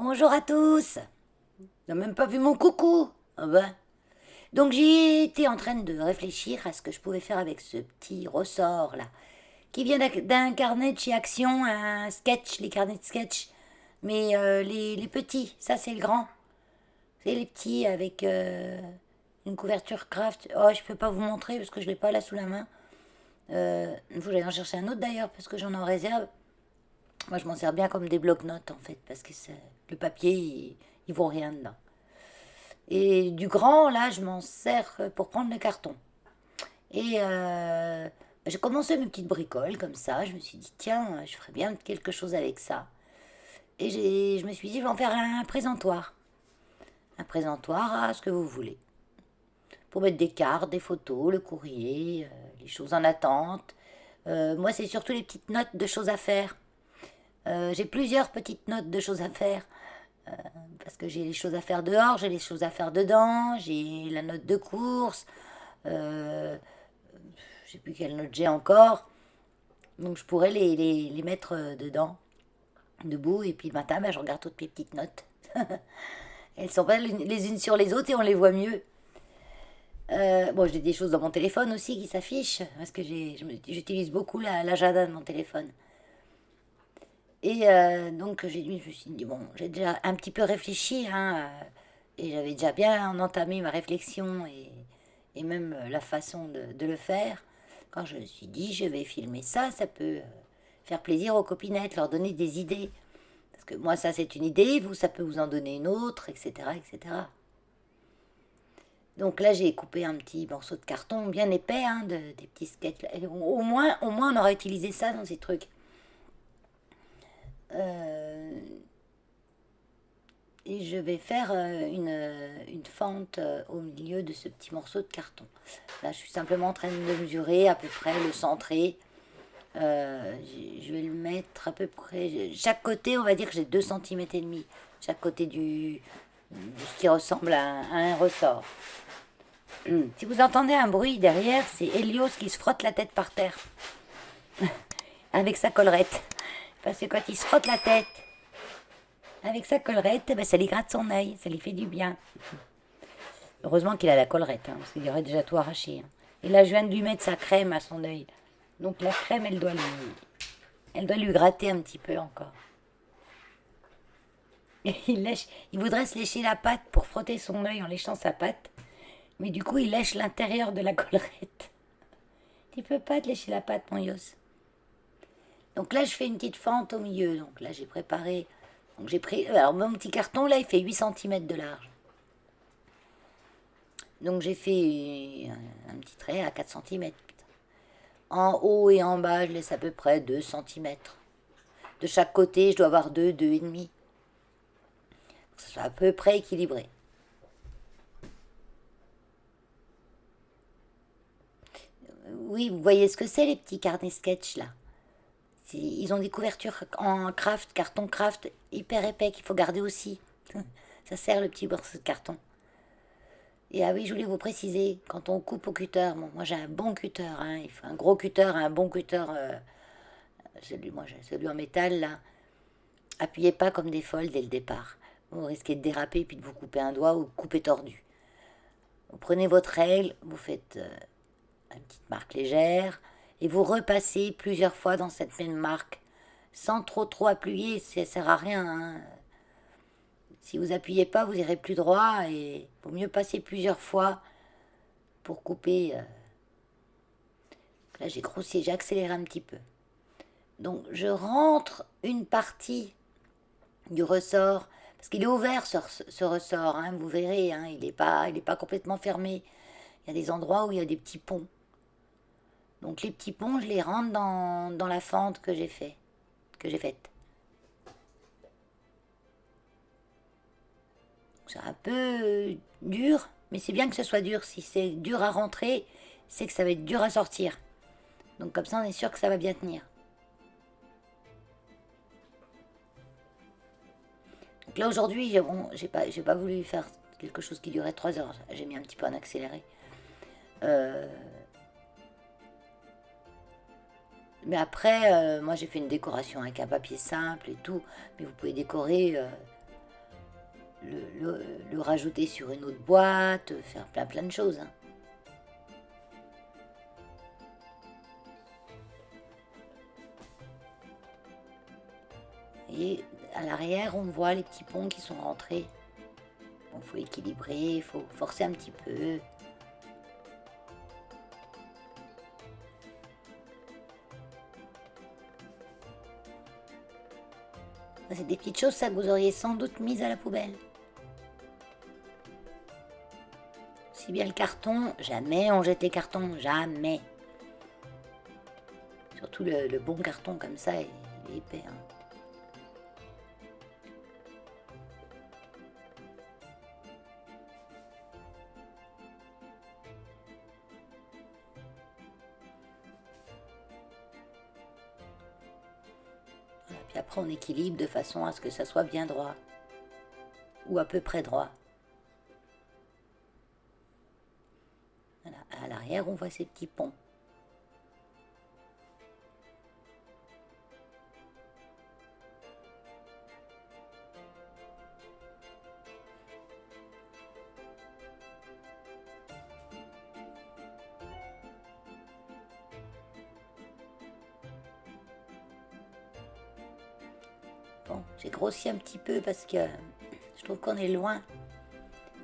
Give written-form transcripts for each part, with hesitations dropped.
Bonjour à tous. T'as même pas vu mon coucou. Ah ben. Donc j'y étais en train de réfléchir à ce que je pouvais faire avec ce petit ressort là, qui vient d'un carnet de chez Action, un sketch, les carnets de sketch. Mais les petits, ça c'est le grand. C'est les petits avec une couverture craft. Oh, je peux pas vous montrer parce que je l'ai pas là sous la main. Il faut que j'aille en chercher un autre d'ailleurs parce que j'en ai en réserve. Moi je m'en sers bien comme des blocs-notes en fait parce que le papier il vaut rien dedans. Et du grand, là, je m'en sers pour prendre le carton. Et j'ai commencé mes petites bricoles comme ça. Je me suis dit, tiens, je ferais bien quelque chose avec ça. Et je me suis dit, je vais en faire un présentoir. Un présentoir à ce que vous voulez. Pour mettre des cartes, des photos, le courrier, les choses en attente. Moi, c'est surtout les petites notes de choses à faire. J'ai plusieurs petites notes de choses à faire. Parce que j'ai les choses à faire dehors, j'ai les choses à faire dedans, j'ai la note de course, euh, je sais plus quelle note j'ai encore. Donc je pourrais les mettre dedans, debout, et puis le matin, ben, je regarde toutes mes petites notes. Elles sont pas les unes sur les autres et on les voit mieux. Bon, j'ai des choses dans mon téléphone aussi qui s'affichent, parce que j'utilise beaucoup l'agenda de mon téléphone. Et donc je me suis dit, bon, j'ai déjà un petit peu réfléchi, hein, et j'avais déjà bien entamé ma réflexion et même la façon de le faire. Quand je me suis dit, je vais filmer ça, ça peut faire plaisir aux copinettes, leur donner des idées. Parce que moi, ça c'est une idée, vous, ça peut vous en donner une autre, etc. etc. Donc là, j'ai coupé un petit morceau de carton bien épais, hein, des petits sketchs. Au moins, on aurait utilisé ça dans ces trucs. Euh, et je vais faire une fente au milieu de ce petit morceau de carton. Là, je suis simplement en train de mesurer à peu près, le centrer. Je vais le mettre à peu près. Chaque côté, on va dire que j'ai 2 cm et demi. Chaque côté de ce qui ressemble à un ressort. Si vous entendez un bruit derrière, c'est Helios qui se frotte la tête par terre avec sa collerette. Parce que quand il se frotte la tête avec sa collerette, ben, ça lui gratte son œil, ça lui fait du bien. Heureusement qu'il a la collerette, hein, parce qu'il aurait déjà tout arraché. Hein. Et là, je viens de lui mettre sa crème à son œil. Donc la crème, elle doit lui gratter un petit peu encore. Et il voudrait se lécher la patte pour frotter son œil en léchant sa patte. Mais du coup, il lèche l'intérieur de la collerette. Tu peux pas te lécher la patte, mon Yos. Donc là, je fais une petite fente au milieu. Donc là, j'ai préparé. Donc j'ai pris. Alors, mon petit carton, là, il fait 8 cm de large. Donc j'ai fait un petit trait à 4 cm. En haut et en bas, je laisse à peu près 2 cm. De chaque côté, je dois avoir 2, 2,5. Que ce soit à peu près équilibré. Oui, vous voyez ce que c'est, les petits carnets sketch là. Ils ont des couvertures en craft, carton craft, hyper épais qu'il faut garder aussi. Ça sert le petit morceau de carton. Et ah oui, je voulais vous préciser, quand on coupe au cutter, bon, moi j'ai un bon cutter, hein, il faut un gros cutter, un bon cutter, moi j'ai celui en métal là. Appuyez pas comme des folles dès le départ. Vous risquez de déraper puis de vous couper un doigt ou couper tordu. Vous prenez votre règle, vous faites une petite marque légère et vous repassez plusieurs fois dans cette même marque sans trop appuyer, ça sert à rien. Hein. Si vous appuyez pas, vous irez plus droit et il vaut mieux passer plusieurs fois pour couper. Là, j'ai grossi, j'ai accéléré un petit peu. Donc, je rentre une partie du ressort parce qu'il est ouvert ce ressort. Hein, vous verrez, hein, il est pas complètement fermé. Il y a des endroits où il y a des petits ponts. Donc, les petits ponts, je les rentre dans la fente que j'ai faite. C'est un peu dur, mais c'est bien que ce soit dur. Si c'est dur à rentrer, c'est que ça va être dur à sortir. Donc comme ça, on est sûr que ça va bien tenir. Donc là, aujourd'hui, j'ai pas voulu faire quelque chose qui durait 3 heures. J'ai mis un petit peu en accéléré. Euh, mais après, moi, j'ai fait une décoration avec un papier simple et tout. Mais vous pouvez décorer le rajouter sur une autre boîte, faire plein de choses. Hein. Et à l'arrière, on voit les petits ponts qui sont rentrés. Bon, faut équilibrer, il faut forcer un petit peu. C'est des petites choses, ça, que vous auriez sans doute mises à la poubelle. Si bien le carton, jamais on jette les cartons, jamais. Surtout le bon carton comme ça, il est épais. Hein. Voilà, puis après on équilibre de façon à ce que ça soit bien droit. Ou à peu près droit. Voilà. À l'arrière, on voit ces petits ponts. Bon, j'ai grossi un petit peu parce que je trouve qu'on est loin.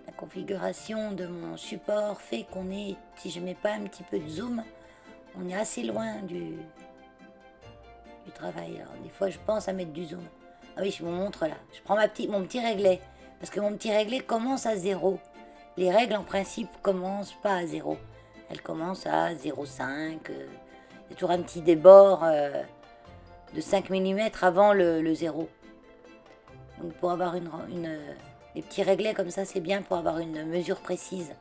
La configuration de mon support fait qu'on est, si je mets pas un petit peu de zoom, on est assez loin du travail. Alors, des fois, je pense à mettre du zoom. Ah oui, je vous montre là. Je prends mon petit réglet. Parce que mon petit réglet commence à 0. Les règles, en principe, commencent pas à 0. Elles commencent à 0,5. Il y a toujours un petit débord de 5 mm avant le 0. Donc, pour avoir des petits réglets comme ça, c'est bien pour avoir une mesure précise.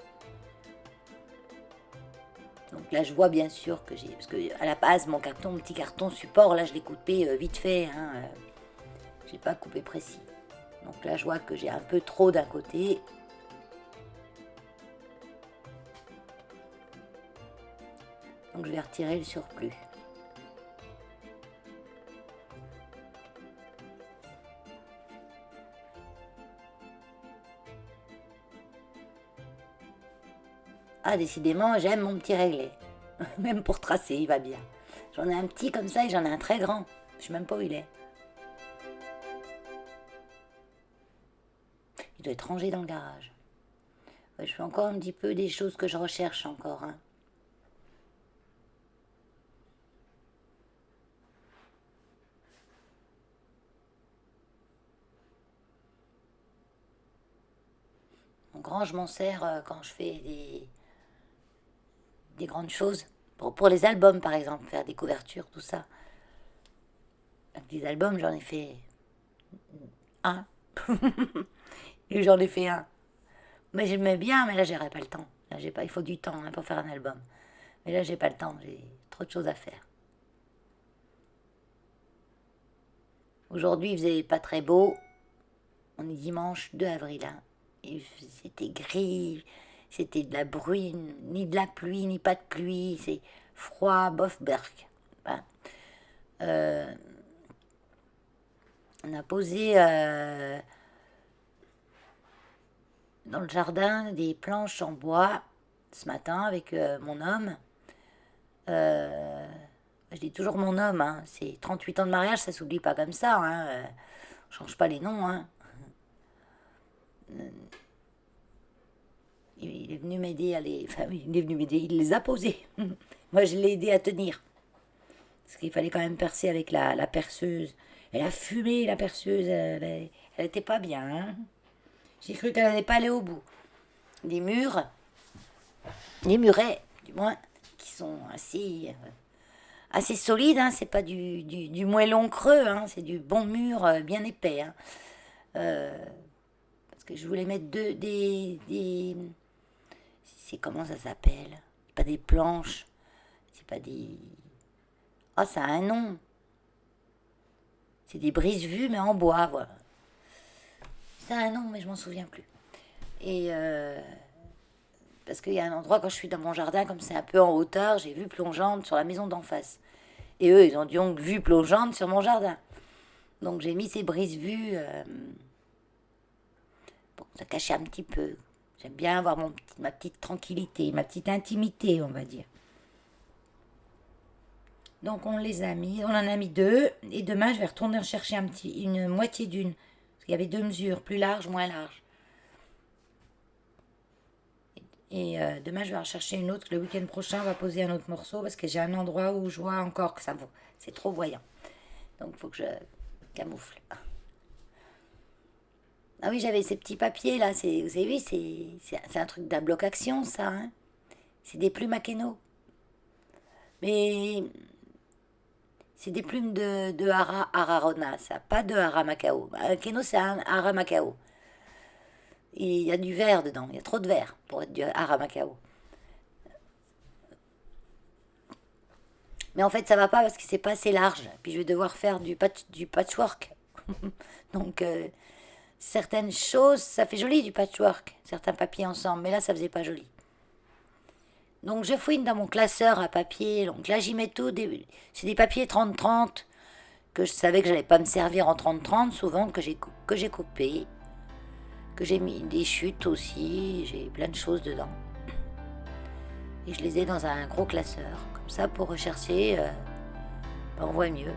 Donc là, je vois bien sûr que parce que à la base, mon petit carton support, là, je l'ai coupé vite fait. Hein, j'ai pas coupé précis. Donc là, je vois que j'ai un peu trop d'un côté. Donc je vais retirer le surplus. Ah, décidément, j'aime mon petit réglet. Même pour tracer, il va bien. J'en ai un petit comme ça et j'en ai un très grand. Je sais même pas où il est. Il doit être rangé dans le garage. Ouais, je fais encore un petit peu des choses que je recherche encore. Hein. Mon grand, je m'en sers quand je fais des grandes choses. Pour les albums, par exemple, faire des couvertures, tout ça. Avec des albums, j'en ai fait un. Et j'en ai fait un. Mais j'aimais bien, mais là, j'aurais pas le temps. Là, j'ai pas, il faut du temps hein, pour faire un album. Mais là, j'ai pas le temps, j'ai trop de choses à faire. Aujourd'hui, il faisait pas très beau. On est dimanche 2 avril. Hein. Et c'était gris, c'était de la bruine, ni de la pluie, ni pas de pluie. C'est froid, bof, berk. Hein. On a posé dans le jardin des planches en bois ce matin avec mon homme. Je dis toujours mon homme, hein. C'est 38 ans de mariage, ça s'oublie pas comme ça. Hein. On change pas les noms. Hein. Il est venu m'aider à les... Enfin, il est venu m'aider, il les a posés. Moi, je l'ai aidé à tenir. Parce qu'il fallait quand même percer avec la perceuse. Elle a fumé, la perceuse. Elle était pas bien. Hein. J'ai cru qu'elle n'allait pas aller au bout. Les murs, les murets, du moins, qui sont assez solides. Hein. C'est pas du moellon creux. Hein. C'est du bon mur bien épais. Hein. Parce que je voulais mettre des c'est comment ça s'appelle? C'est pas des planches. C'est pas des... Ah, ça a un nom. C'est des brise-vues, mais en bois, voilà. Ça a un nom, mais je m'en souviens plus. Et parce qu'il y a un endroit, quand je suis dans mon jardin, comme c'est un peu en hauteur, j'ai vue plongeante sur la maison d'en face. Et eux, ils ont donc vue plongeante sur mon jardin. Donc j'ai mis ces brise-vues Bon, ça cachait un petit peu. J'aime bien avoir ma petite tranquillité, ma petite intimité, on va dire. Donc on les a mis, on en a mis 2. Et demain, je vais retourner en chercher une moitié d'une. Parce qu'il y avait 2 mesures, plus large, moins large. Et demain, je vais en chercher une autre. Le week-end prochain, on va poser un autre morceau parce que j'ai un endroit où je vois encore que ça vaut. C'est trop voyant. Donc il faut que je camoufle. Ah oui, j'avais ces petits papiers là. Vous avez vu, c'est un truc d'un bloc action, ça. Hein, c'est des plumes à Keno. Mais c'est des plumes de Ararona, ça. Pas de Hara Macao. Keno, c'est un Hara Macao. Il y a du vert dedans. Il y a trop de vert pour être du Hara Macao. Mais en fait, ça va pas parce que c'est pas assez large. Puis je vais devoir faire du patchwork. Donc, certaines choses, ça fait joli du patchwork. Certains papiers ensemble. Mais là, ça faisait pas joli. Donc, je fouine dans mon classeur à papier. Donc là, j'y mets tout. C'est des papiers 30-30 que je savais que j'allais pas me servir en 30-30. Souvent, que j'ai coupé. Que j'ai mis des chutes aussi. J'ai plein de choses dedans. Et je les ai dans un gros classeur. Comme ça, pour rechercher, on voit mieux.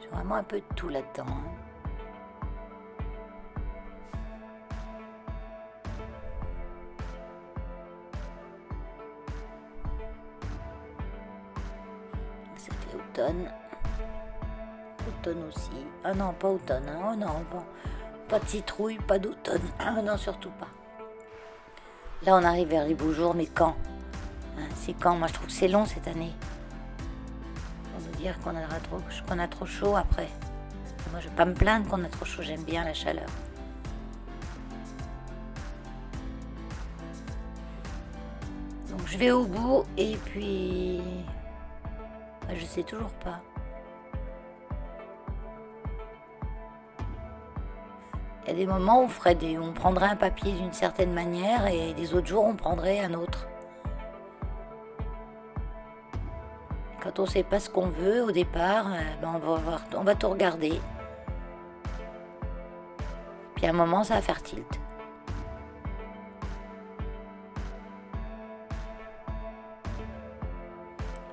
J'ai vraiment un peu de tout là-dedans. Hein. C'était automne. Automne aussi. Ah non, pas automne. Hein. Oh non, bon. Pas de citrouille, pas d'automne. Ah non, surtout pas. Là, on arrive vers les beaux jours, mais quand hein, c'est quand? Moi, je trouve que c'est long cette année. On nous dire qu'on a trop chaud après. Moi, je vais pas me plaindre qu'on a trop chaud. J'aime bien la chaleur. Donc, je vais au bout et puis... je sais toujours pas. Il y a des moments où on prendrait un papier d'une certaine manière et des autres jours on prendrait un autre. Quand on ne sait pas ce qu'on veut au départ, on va tout regarder. Puis à un moment ça va faire tilt.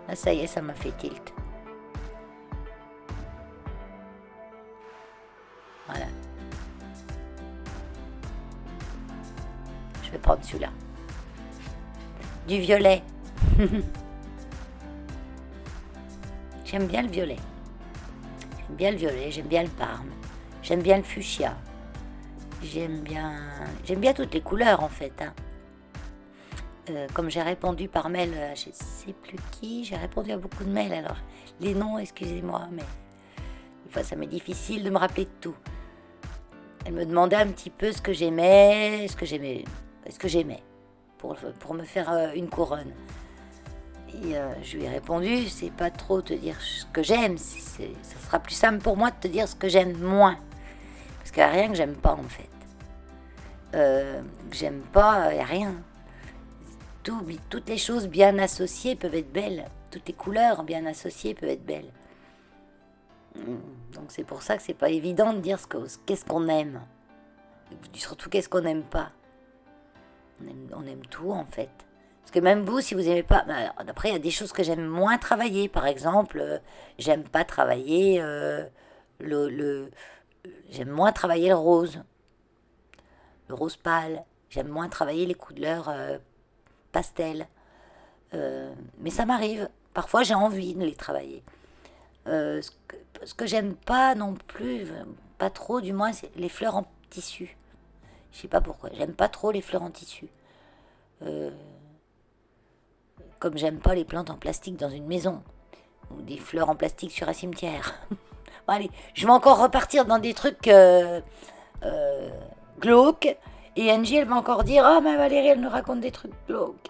Là ça y est, ça m'a fait tilt. Voilà. Je vais prendre celui-là. Du violet. J'aime bien le violet. J'aime bien le parme. J'aime bien le fuchsia. J'aime bien toutes les couleurs en fait. Hein. Comme j'ai répondu par mail, je ne sais plus qui, j'ai répondu à beaucoup de mails. Alors, les noms, excusez-moi, mais des fois ça m'est difficile de me rappeler de tout. Elle me demandait un petit peu ce que j'aimais, pour me faire une couronne. Et je lui ai répondu, c'est pas trop te dire ce que j'aime, ça sera plus simple pour moi de te dire ce que j'aime moins. Parce qu'il n'y a rien que j'aime pas en fait. Que j'aime pas, il n'y a rien. Toutes les choses bien associées peuvent être belles. Toutes les couleurs bien associées peuvent être belles. Donc c'est pour ça que c'est pas évident de dire qu'est-ce qu'on aime. Surtout qu'est-ce qu'on n'aime pas. On aime tout en fait. Parce que même vous, si vous n'aimez pas... Après, il y a des choses que j'aime moins travailler. Par exemple, j'aime pas travailler j'aime moins travailler le rose. Le rose pâle. J'aime moins travailler les couleurs pastel. Mais ça m'arrive. Parfois, j'ai envie de les travailler. Ce que j'aime pas non plus, pas trop du moins, c'est les fleurs en tissu. Je sais pas pourquoi. J'aime pas trop les fleurs en tissu. Comme j'aime pas les plantes en plastique dans une maison. Ou des fleurs en plastique sur un cimetière. Bon, allez, je vais encore repartir dans des trucs glauques. Et Angie, elle va encore dire « Oh, mais Valérie, elle nous raconte des trucs glauques. »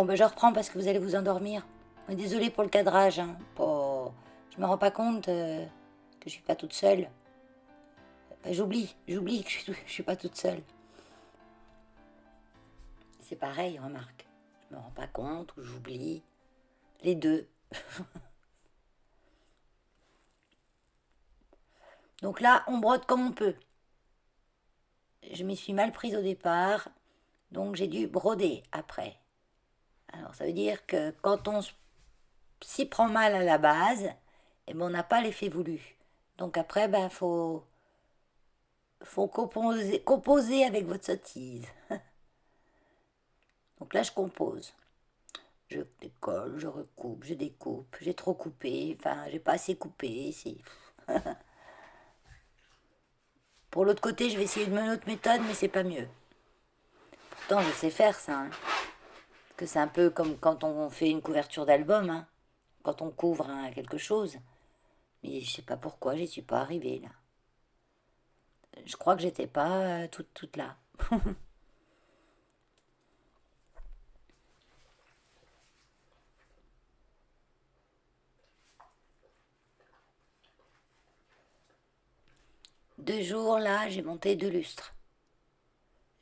Bon, ben je reprends parce que vous allez vous endormir. Désolée pour le cadrage. Hein. Je me rends pas compte que je suis pas toute seule. Ben, j'oublie que je suis pas toute seule. C'est pareil, remarque. Je me rends pas compte ou j'oublie. Les deux. Donc là, on brode comme on peut. Je m'y suis mal prise au départ, donc j'ai dû broder après. Alors ça veut dire que quand on s'y prend mal à la base, eh ben, on n'a pas l'effet voulu. Donc après, ben, faut composer avec votre sottise. Donc là, je compose. Je décolle, je recoupe, je découpe. J'ai trop coupé, enfin, j'ai pas assez coupé ici. Pour l'autre côté, je vais essayer une autre méthode, mais c'est pas mieux. Pourtant, je sais faire ça. Hein. Parce que c'est un peu comme quand on fait une couverture d'album, hein. Quand on couvre hein, quelque chose. Mais je sais pas pourquoi, j'y suis pas arrivée là. Je crois que j'étais pas toute là. 2 jours là, j'ai monté 2 lustres.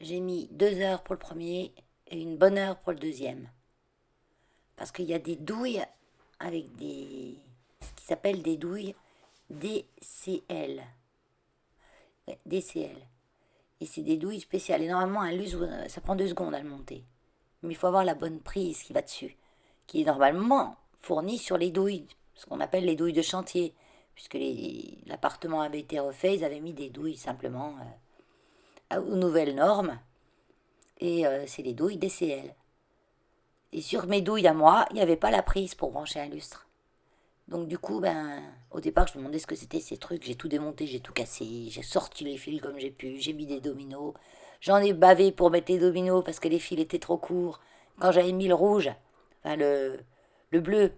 J'ai mis 2 heures pour le premier et une bonne heure pour le deuxième. Parce qu'il y a des douilles avec ce qui s'appelle des douilles DCL. Ouais, DCL. Et c'est des douilles spéciales. Et normalement, un lustre, ça prend 2 secondes à le monter. Mais il faut avoir la bonne prise qui va dessus. Qui est normalement fournie sur les douilles, ce qu'on appelle les douilles de chantier. Puisque l'appartement avait été refait, ils avaient mis des douilles simplement aux nouvelles normes. Et c'est les douilles DCL. Et sur mes douilles à moi, il n'y avait pas la prise pour brancher un lustre. Donc du coup, ben, au départ, je me demandais ce que c'était ces trucs. J'ai tout démonté, j'ai tout cassé, j'ai sorti les fils comme j'ai pu, j'ai mis des dominos. J'en ai bavé pour mettre les dominos parce que les fils étaient trop courts. Quand j'avais mis le rouge, enfin le bleu,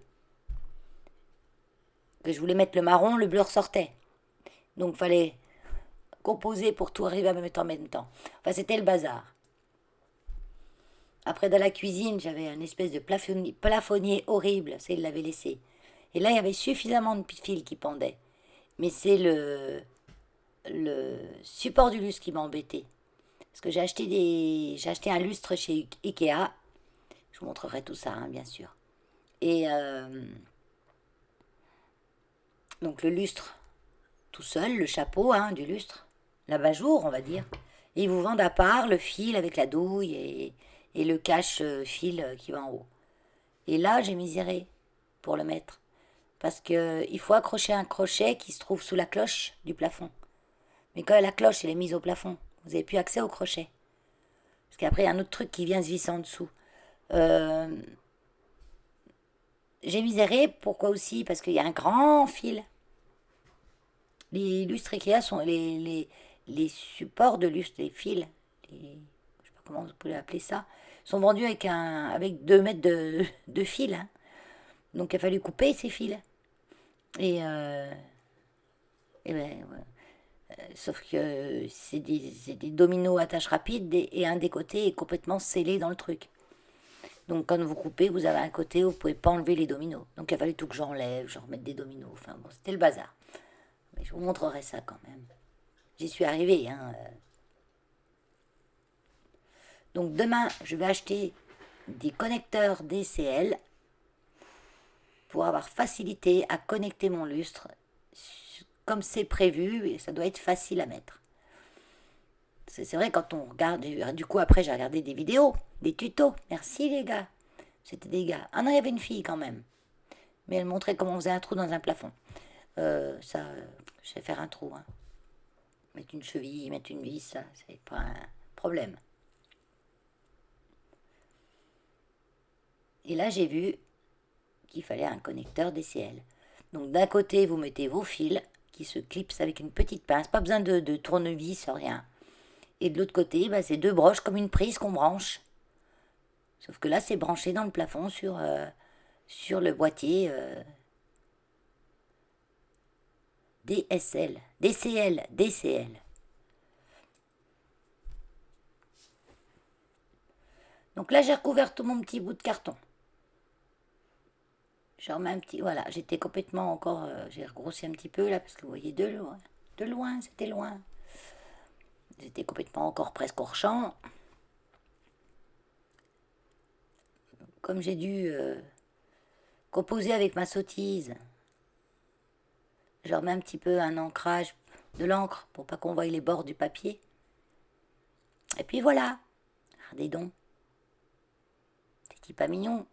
que je voulais mettre le marron, le bleu ressortait. Donc fallait composer pour tout arriver à me mettre en même temps. Enfin, c'était le bazar. Après, dans la cuisine, j'avais un espèce de plafonnier horrible. Ça, il l'avait laissé. Et là, il y avait suffisamment de fils qui pendaient. Mais c'est le support du lustre qui m'a embêté. Parce que j'ai acheté un lustre chez Ikea. Je vous montrerai tout ça, hein, bien sûr. Et donc le lustre, tout seul, le chapeau hein, du lustre, l'abat-jour, on va dire. Et ils vous vendent à part le fil avec la douille et le cache-fil qui va en haut. Et là, j'ai miséré pour le mettre. Parce qu'il faut accrocher un crochet qui se trouve sous la cloche du plafond. Mais quand la cloche elle est mise au plafond, vous n'avez plus accès au crochet. Parce qu'après, il y a un autre truc qui vient se visser en dessous. Euh, j'ai miséré, pourquoi aussi? Parce qu'il y a un grand fil. Les lustres Ikea sont les supports de lustre, les fils, je ne sais pas comment vous pouvez appeler ça, sont vendus avec 2 mètres de fil. Hein. Donc il a fallu couper ces fils. Et, ben, ouais. Sauf que c'est des dominos à tâche rapide et un des côtés est complètement scellé dans le truc. Donc quand vous coupez, vous avez un côté où vous pouvez pas enlever les dominos. Donc il a fallu tout que j'enlève, je remette des dominos. Enfin bon, c'était le bazar. Mais je vous montrerai ça quand même. J'y suis arrivée. Hein. Donc demain, je vais acheter des connecteurs DCL pour avoir facilité à connecter mon lustre comme c'est prévu et ça doit être facile à mettre. C'est vrai quand on regarde, du coup après j'ai regardé des vidéos, des tutos. Merci les gars. C'était des gars. Ah non, il y avait une fille quand même. Mais elle montrait comment on faisait un trou dans un plafond. Ça, je sais faire un trou. Hein. Mettre une cheville, mettre une vis, ça, c'est pas un problème. Et là, j'ai vu qu'il fallait un connecteur DCL. Donc d'un côté, vous mettez vos fils qui se clipsent avec une petite pince. Pas besoin de tournevis, rien. Et de l'autre côté, bah, c'est 2 broches comme une prise qu'on branche. Sauf que là, c'est branché dans le plafond sur le boîtier DSL. DCL. DCL. Donc là, j'ai recouvert tout mon petit bout de carton. Je remets un petit... Voilà, j'étais complètement encore... j'ai regrossi un petit peu là, parce que vous voyez de loin. De loin, c'était loin. J'étais complètement encore presque hors champ. Comme j'ai dû composer avec ma sottise, je remets un petit peu un ancrage de l'encre pour pas qu'on voie les bords du papier. Et puis voilà. Regardez donc. C'est pas mignon.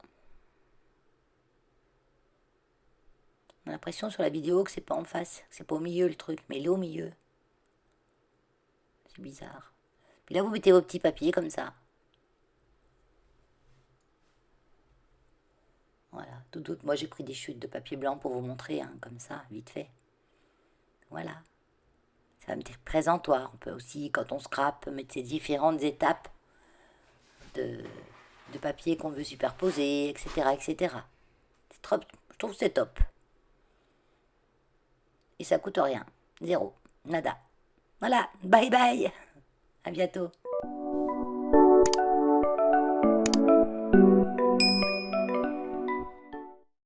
On a l'impression sur la vidéo que c'est pas en face, que c'est pas au milieu le truc, mais il est au milieu. C'est bizarre. Puis là, vous mettez vos petits papiers comme ça. Voilà, tout d'autre. Moi, j'ai pris des chutes de papier blanc pour vous montrer, hein, comme ça, vite fait. Voilà. C'est un petit présentoir. On peut aussi, quand on scrape, mettre ces différentes étapes de, de papier qu'on veut superposer, etc., etc. C'est trop, je trouve que c'est top. Et ça coûte rien. Zéro. Nada. Voilà. Bye bye. À bientôt.